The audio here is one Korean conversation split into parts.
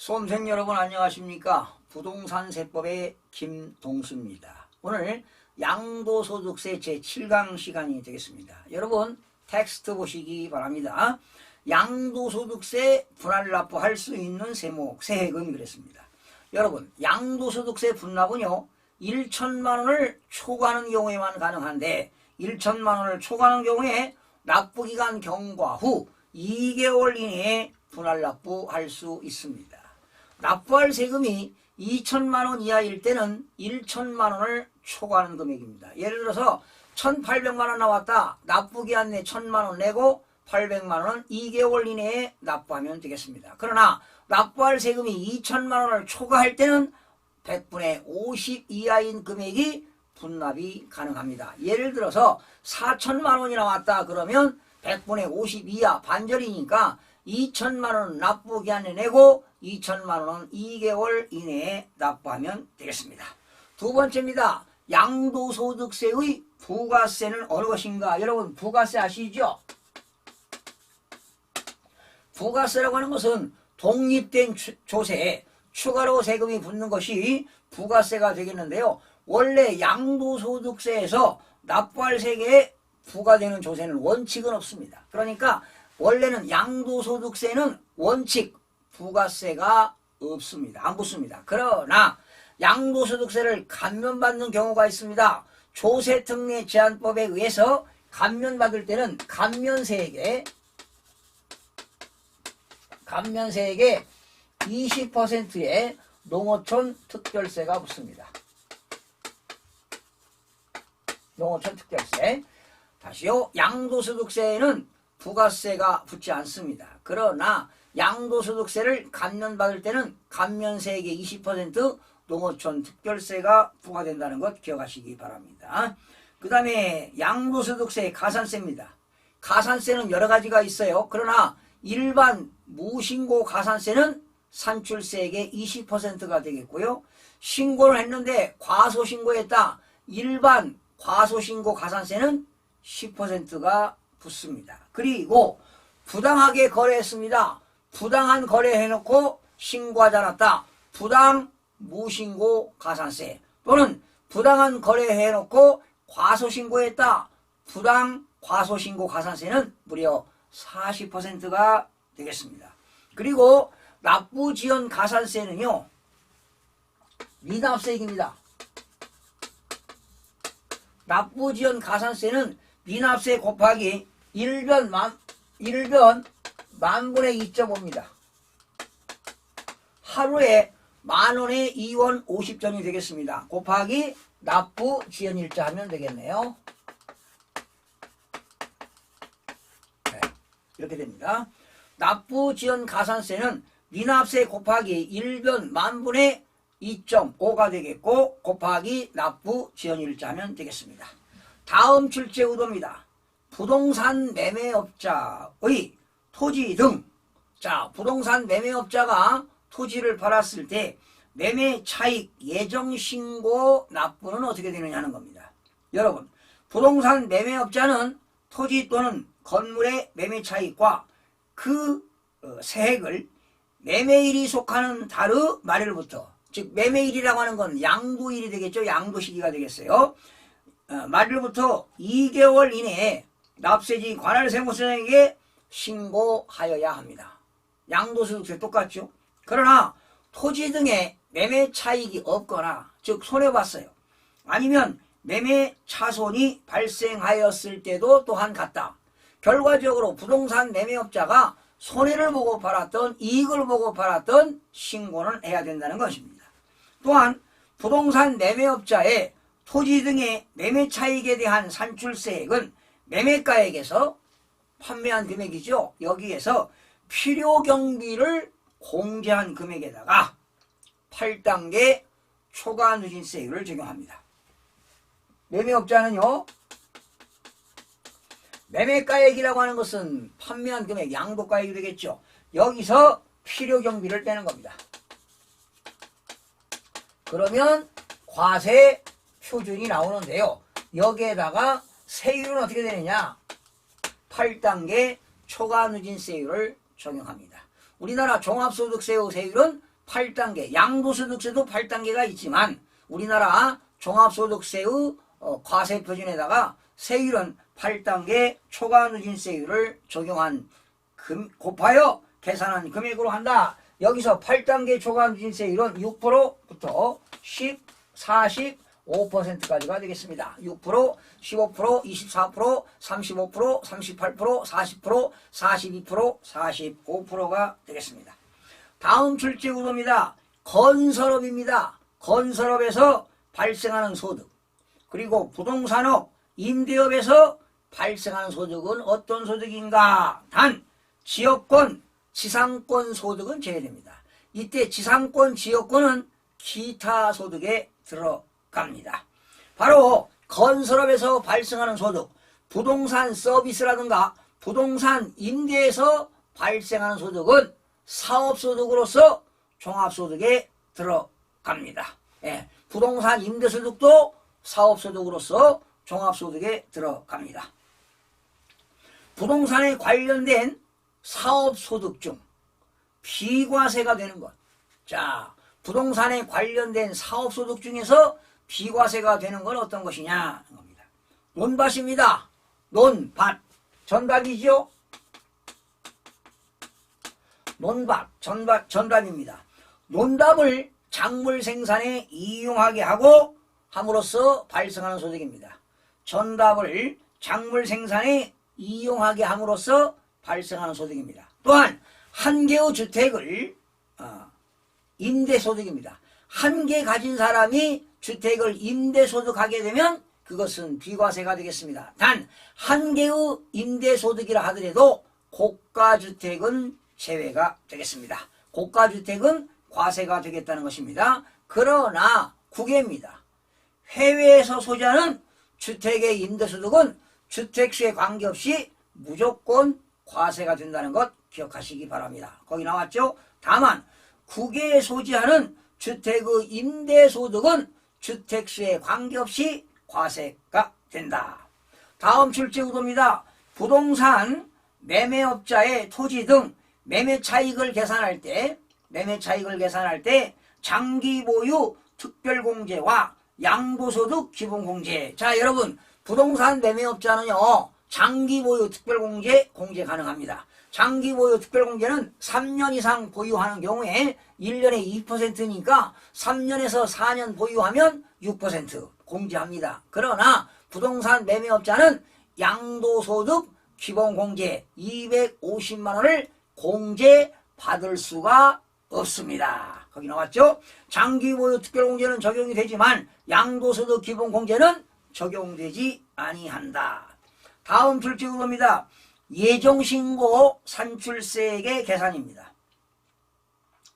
수험생 여러분 안녕하십니까? 부동산 세법의 김동수입니다. 오늘 양도소득세 제7강 시간이 되겠습니다. 여러분 텍스트 보시기 바랍니다. 양도소득세 분할납부할 수 있는 세목, 세액은 그랬습니다. 여러분 양도소득세 분납은요 1천만 원을 초과하는 경우에만 가능한데 1천만 원을 초과하는 경우에 납부기간 경과 후 2개월 이내에 분할납부할 수 있습니다. 납부할 세금이 2천만 원 이하일 때는 1천만 원을 초과하는 금액입니다. 예를 들어서 1,800만 원 나왔다. 납부기한 내 1,000만 원 내고 800만 원은 2개월 이내에 납부하면 되겠습니다. 그러나 납부할 세금이 2천만 원을 초과할 때는 100분의 50 이하인 금액이 분납이 가능합니다. 예를 들어서 4천만 원이 나왔다 그러면 100분의 50 이하 반절이니까 2천만 원 납부기한에 내고 2천만 원은 2개월 이내에 납부하면 되겠습니다. 두 번째입니다. 양도소득세의 부가세는 어느 것인가? 여러분 부가세 아시죠? 부가세라고 하는 것은 독립된 조세에 추가로 세금이 붙는 것이 부가세가 되겠는데요. 원래 양도소득세에서 납부할 세액에 부과되는 조세는 원칙은 없습니다. 그러니까 원래는 양도소득세는 원칙 부가세가 없습니다. 안 붙습니다. 그러나 양도소득세를 감면받는 경우가 있습니다. 조세특례 제한법에 의해서 감면받을 때는 감면세액에 20%의 농어촌 특별세가 붙습니다. 농어촌 특별세. 다시요. 양도소득세에는 부가세가 붙지 않습니다. 그러나 양도소득세를 감면받을 때는 감면세액의 20% 농어촌 특별세가 부과된다는 것 기억하시기 바랍니다. 그 다음에 양도소득세 가산세입니다. 가산세는 여러 가지가 있어요. 그러나 일반 무신고 가산세는 산출세액의 20%가 되겠고요. 신고를 했는데 과소신고했다. 일반 과소신고 가산세는 10%가 붙습니다. 그리고 부당하게 거래했습니다. 부당한 거래해놓고 신고하지 않았다. 부당 무신고 가산세 또는 부당한 거래해놓고 과소신고했다. 부당 과소신고 가산세는 무려 40%가 되겠습니다. 그리고 납부지연 가산세는요. 미납세액입니다. 납부지연 가산세는 미납세 곱하기 1변 만분의 2.5입니다. 하루에 만원에 2원 50전이 되겠습니다. 곱하기 납부지연일자 하면 되겠네요. 네, 이렇게 됩니다. 납부지연 가산세는 미납세 곱하기 1변 만분의 2.5가 되겠고 곱하기 납부지연일자 하면 되겠습니다. 다음 출제 의도입니다. 부동산 매매업자의 토지 등. 자, 부동산 매매업자가 토지를 팔았을 때 매매 차익 예정신고 납부는 어떻게 되느냐 하는 겁니다. 여러분, 부동산 매매업자는 토지 또는 건물의 매매 차익과 그 세액을 매매일이 속하는 달의 말일부터, 즉 매매일이라고 하는 건 양도일이 되겠죠. 양도시기가 되겠어요. 말일부터 2개월 이내에 납세지 관할세무서장에게 신고하여야 합니다. 양도소득세 똑같죠. 그러나 토지 등의 매매 차익이 없거나 즉 손해봤어요. 아니면 매매 차손이 발생하였을 때도 또한 같다. 결과적으로 부동산 매매업자가 손해를 보고 팔았던 이익을 보고 팔았던 신고는 해야 된다는 것입니다. 또한 부동산 매매업자의 토지 등의 매매 차익에 대한 산출세액은 매매가액에서 판매한 금액이죠. 여기에서 필요경비를 공제한 금액에다가 8단계 초과 누진세율을 적용합니다. 매매업자는요. 매매가액이라고 하는 것은 판매한 금액 양도가액이 되겠죠. 여기서 필요경비를 떼는 겁니다. 그러면 과세 표준이 나오는데요. 여기에다가 세율은 어떻게 되느냐? 8단계 초과누진세율을 적용합니다. 우리나라 종합소득세의 세율은 8단계, 양도소득세도 8단계가 있지만 우리나라 종합소득세의 과세표준에다가 세율은 8단계 초과누진세율을 적용한 곱하여 계산한 금액으로 한다. 여기서 8단계 초과누진세율은 6%부터 10, 40, 5%까지가 되겠습니다. 6%, 15%, 24%, 35%, 38%, 40%, 42%, 45%가 되겠습니다. 다음 출제구도입니다. 건설업입니다. 건설업에서 발생하는 소득, 그리고 부동산업, 임대업에서 발생하는 소득은 어떤 소득인가? 단, 지역권, 지상권 소득은 제외됩니다. 이때 지상권, 지역권은 기타 소득에 들어갑니다. 바로 건설업에서 발생하는 소득, 부동산 서비스라든가 부동산 임대에서 발생하는 소득은 사업소득으로서 종합소득에 들어갑니다. 예, 부동산 임대소득도 사업소득으로서 종합소득에 들어갑니다. 부동산에 관련된 사업소득 중 비과세가 되는 것. 자, 부동산에 관련된 사업소득 중에서 비과세가 되는 건 어떤 것이냐 하는 겁니다. 논밭입니다. 논밭. 전밭이죠? 논밭, 전밭입니다. 논밭을 작물 생산에 이용하게 하고 함으로써 발생하는 소득입니다. 전답을 작물 생산에 이용하게 함으로써 발생하는 소득입니다. 또한 한 개의 주택을 임대소득입니다. 한 개 가진 사람이 주택을 임대소득하게 되면 그것은 비과세가 되겠습니다. 단 한 개의 임대소득이라 하더라도 고가주택은 제외가 되겠습니다. 고가주택은 과세가 되겠다는 것입니다. 그러나 국외입니다. 해외에서 소지하는 주택의 임대소득은 주택수에 관계없이 무조건 과세가 된다는 것 기억하시기 바랍니다. 거기 나왔죠? 다만 국외에 소지하는 주택의 임대소득은 주택수에 관계없이 과세가 된다. 다음 출제구도입니다. 부동산 매매업자의 토지 등 매매차익을 계산할 때 장기보유 특별공제와 양도소득 기본공제. 자, 여러분, 부동산 매매업자는요 장기보유 특별공제 공제 가능합니다. 장기보유 특별공제는 3년 이상 보유하는 경우에 1년에 2%니까 3년에서 4년 보유하면 6% 공제합니다. 그러나 부동산 매매업자는 양도소득 기본공제 250만원을 공제받을 수가 없습니다. 거기 나왔죠? 장기보유 특별공제는 적용이 되지만 양도소득 기본공제는 적용되지 아니한다. 다음 출제구도입니다. 예정신고 산출세액의 계산입니다.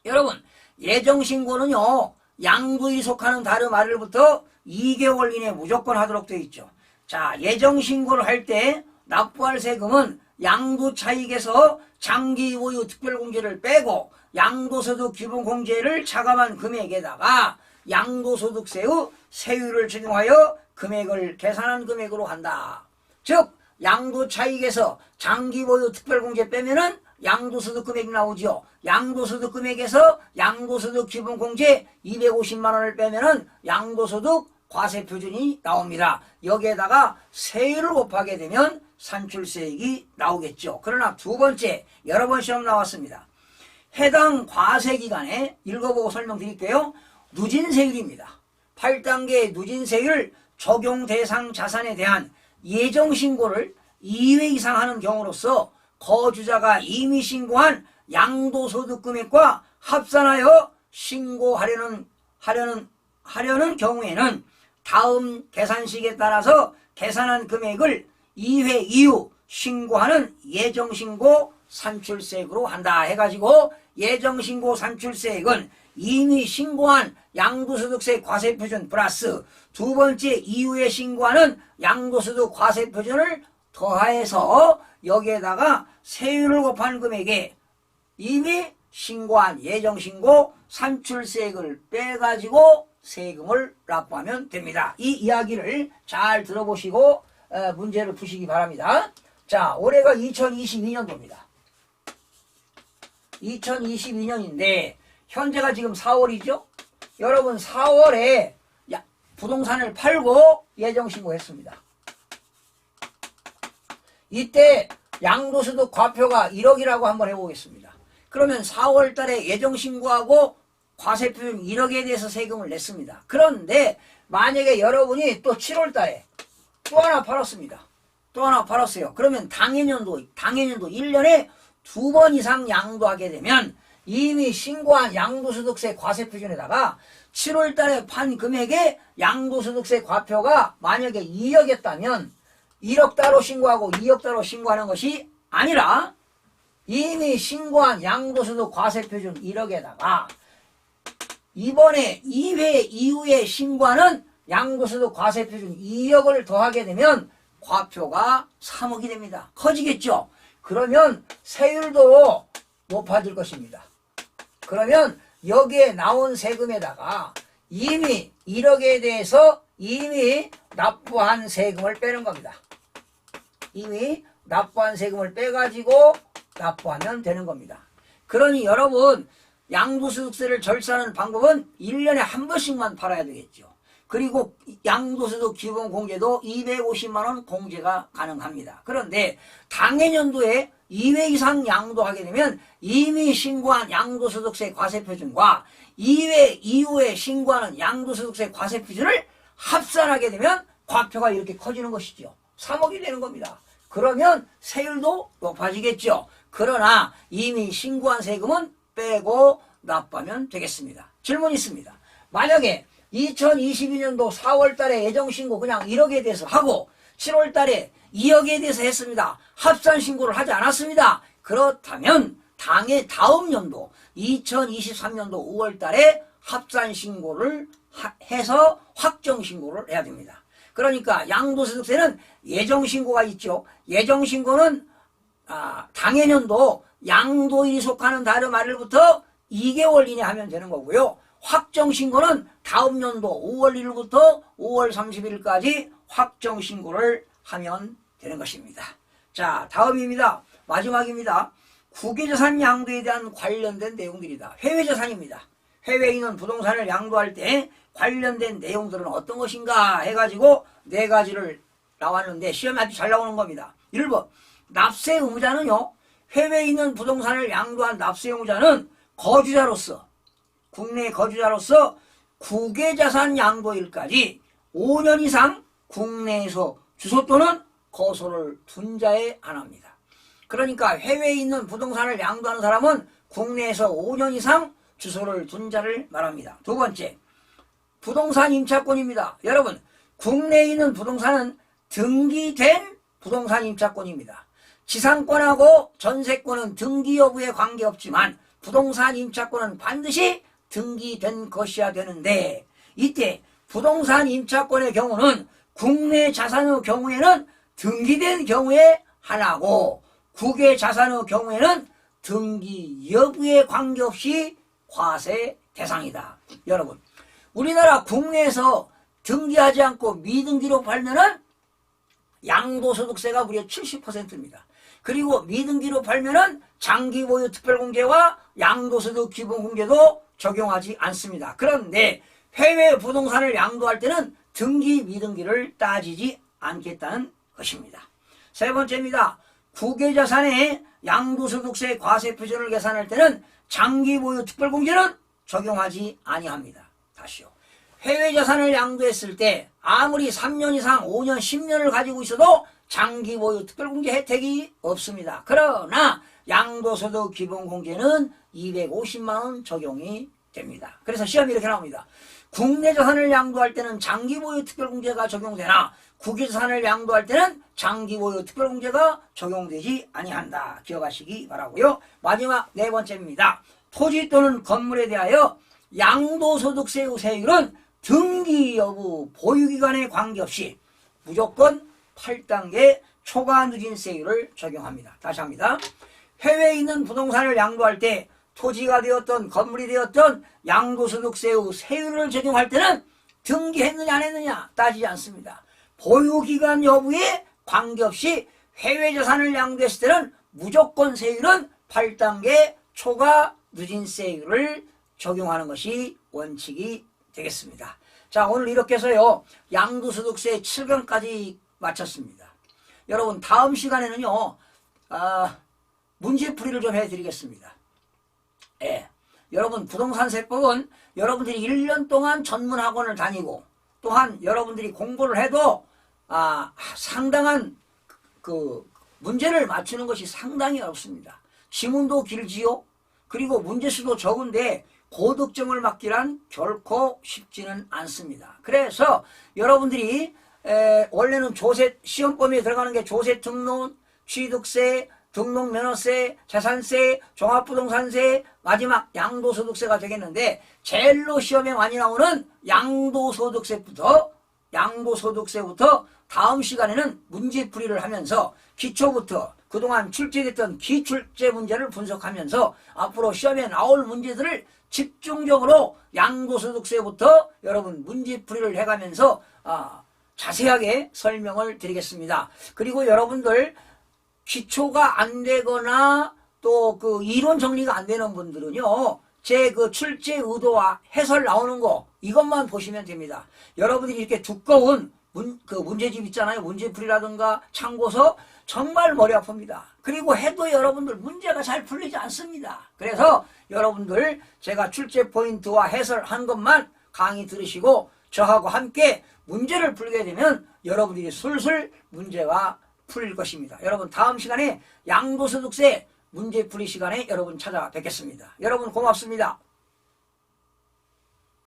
여러분, 예정신고는요 양도일이 속하는 다름 아래로부터 2개월 이내 무조건 하도록 되어 있죠. 자, 예정신고를 할 때 납부할 세금은 양도차익에서 장기보유 특별공제를 빼고 양도소득 기본공제를 차감한 금액에다가 양도소득세의 세율을 적용하여 금액을 계산한 금액으로 한다. 즉 양도차익에서 장기보유 특별공제 빼면은 양도소득 금액이 나오죠. 양도소득 금액에서 양도소득 기본공제 250만원을 빼면은 양도소득 과세표준이 나옵니다. 여기에다가 세율을 곱하게 되면 산출세액이 나오겠죠. 그러나 두 번째, 여러 번 시험 나왔습니다. 해당 과세기간에 읽어보고 설명드릴게요. 누진세율입니다. 8단계 누진세율 적용 대상 자산에 대한 예정신고를 2회 이상 하는 경우로서 거주자가 이미 신고한 양도소득 금액과 합산하여 신고하려는 경우에는 다음 계산식에 따라서 계산한 금액을 2회 이후 신고하는 예정신고 산출세액으로 한다 해가지고 예정신고 산출세액은 이미 신고한 양도소득세 과세표준 플러스 두 번째 이후에 신고하는 양도소득 과세표준을 더하여서 여기에다가 세율을 곱한 금액에 이미 신고한 예정신고 산출세액을 빼가지고 세금을 납부하면 됩니다. 이 이야기를 잘 들어보시고 문제를 푸시기 바랍니다. 자, 올해가 2022년도입니다. 2022년인데 현재가 지금 4월이죠. 여러분 4월에 부동산을 팔고 예정신고했습니다. 이때 양도소득 과표가 1억이라고 한번 해보겠습니다. 그러면 4월 달에 예정신고하고 과세표준 1억에 대해서 세금을 냈습니다. 그런데 만약에 여러분이 또 7월 달에 또 하나 팔았습니다. 또 하나 팔았어요. 그러면 당해년도 1년에 2번 이상 양도하게 되면 이미 신고한 양도소득세 과세표준에다가 7월 달에 판 금액의 양도소득세 과표가 만약에 2억이었다면 1억 따로 신고하고 2억 따로 신고하는 것이 아니라 이미 신고한 양도소득 과세표준 1억에다가 이번에 2회 이후에 신고하는 양도소득 과세표준 2억을 더하게 되면 과표가 3억이 됩니다. 커지겠죠? 그러면 세율도 높아질 것입니다. 그러면 여기에 나온 세금에다가 이미 1억에 대해서 이미 납부한 세금을 빼는 겁니다. 이미 납부한 세금을 빼가지고 납부하면 되는 겁니다. 그러니 여러분 양도소득세를 절세하는 방법은 1년에 한 번씩만 팔아야 되겠죠. 그리고 양도소득 기본공제도 250만원 공제가 가능합니다. 그런데 당해년도에 2회 이상 양도하게 되면 이미 신고한 양도소득세 과세표준과 2회 이후에 신고하는 양도소득세 과세표준을 합산하게 되면 과표가 이렇게 커지는 것이죠. 3억이 되는 겁니다. 그러면 세율도 높아지겠죠. 그러나 이미 신고한 세금은 빼고 납부하면 되겠습니다. 질문 있습니다. 만약에 2022년도 4월 달에 예정신고 그냥 1억에 대해서 하고 7월 달에 2억에 대해서 했습니다. 합산 신고를 하지 않았습니다. 그렇다면 다음 연도 2023년도 5월 달에 합산 신고를 해서 확정 신고를 해야 됩니다. 그러니까 양도소득세는 예정신고가 있죠. 예정신고는 당해년도 양도일이 속하는 다른 말일부터 2개월 이내 하면 되는 거고요. 확정신고는 다음 연도 5월 1일부터 5월 30일까지 확정신고를 하면 되는 것입니다. 자, 다음입니다. 마지막입니다. 국외자산 양도에 대한 관련된 내용들이다. 해외자산입니다. 해외에 있는 부동산을 양도할 때 관련된 내용들은 어떤 것인가 해가지고 4가지를 나왔는데 시험에 아주 잘 나오는 겁니다. 1번 납세 의무자는요. 해외에 있는 부동산을 양도한 납세 의무자는 거주자로서 국내 거주자로서 국외자산 양도일까지 5년 이상 국내에서 주소 또는 거소를 둔 자에 한합니다. 그러니까 해외에 있는 부동산을 양도하는 사람은 국내에서 5년 이상 주소를 둔 자를 말합니다. 두 번째, 부동산 임차권입니다. 여러분, 국내에 있는 부동산은 등기된 부동산 임차권입니다. 지상권하고 전세권은 등기 여부에 관계없지만 부동산 임차권은 반드시 등기된 것이어야 되는데 이때 부동산 임차권의 경우는 국내 자산의 경우에는 등기된 경우에 하나고 국외 자산의 경우에는 등기 여부에 관계없이 과세 대상이다. 여러분, 우리나라 국내에서 등기하지 않고 미등기로 팔면은 양도소득세가 무려 70%입니다. 그리고 미등기로 팔면은 장기보유 특별공제와 양도소득 기본공제도 적용하지 않습니다. 그런데 해외 부동산을 양도할 때는 등기 미등기를 따지지 않겠다는 것입니다. 세 번째입니다. 국외자산의 양도소득세 과세표준을 계산할 때는 장기보유 특별공제는 적용하지 아니합니다. 다시요. 해외자산을 양도했을 때 아무리 3년 이상 5년 10년을 가지고 있어도 장기보유 특별공제 혜택이 없습니다. 그러나 양도소득 기본공제는 250만원 적용이 됩니다. 그래서 시험이 이렇게 나옵니다. 국내 자산을 양도할 때는 장기보유 특별공제가 적용되나 국외자산을 양도할 때는 장기보유 특별공제가 적용되지 아니한다. 기억하시기 바라고요. 마지막 4번째입니다. 토지 또는 건물에 대하여 양도소득세의 세율은 등기 여부 보유기간에 관계없이 무조건 8단계 초과 누진세율을 적용합니다. 다시 합니다. 해외에 있는 부동산을 양도할 때 토지가 되었던 건물이 되었던 양도소득세의 세율을 적용할 때는 등기했느냐 안 했느냐 따지지 않습니다. 보유기간 여부에 관계없이 해외자산을 양도했을 때는 무조건 세율은 8단계 초과 누진세율을 적용하는 것이 원칙이 되겠습니다. 자, 오늘 이렇게 해서요, 양도소득세 7강까지 마쳤습니다. 여러분, 다음 시간에는요, 문제풀이를 좀 해드리겠습니다. 예. 여러분, 부동산세법은 여러분들이 1년 동안 전문학원을 다니고, 또한 여러분들이 공부를 해도, 상당한 문제를 맞추는 것이 상당히 어렵습니다. 지문도 길지요. 그리고 문제수도 적은데 고득점을 맞기란 결코 쉽지는 않습니다. 그래서 여러분들이 원래는 시험 범위에 들어가는 게 조세 등록, 취득세, 등록면허세, 재산세, 종합부동산세, 마지막 양도소득세가 되겠는데, 제일로 시험에 많이 나오는 양도소득세부터 다음 시간에는 문제풀이를 하면서 기초부터 그동안 출제됐던 기출제 문제를 분석하면서 앞으로 시험에 나올 문제들을 집중적으로 양도소득세부터 여러분 문제풀이를 해가면서 자세하게 설명을 드리겠습니다. 그리고 여러분들 기초가 안 되거나 또 이론 정리가 안 되는 분들은요, 제 출제 의도와 해설 나오는 거 이것만 보시면 됩니다. 여러분들이 이렇게 두꺼운 문제집 있잖아요. 문제풀이라든가 참고서 정말 머리 아픕니다. 그리고 해도 여러분들 문제가 잘 풀리지 않습니다. 그래서 여러분들 제가 출제 포인트와 해설한 것만 강의 들으시고 저하고 함께 문제를 풀게 되면 여러분들이 술술 문제가 풀릴 것입니다. 여러분, 다음 시간에 양도소득세 문제풀이 시간에 여러분 찾아뵙겠습니다. 여러분 고맙습니다.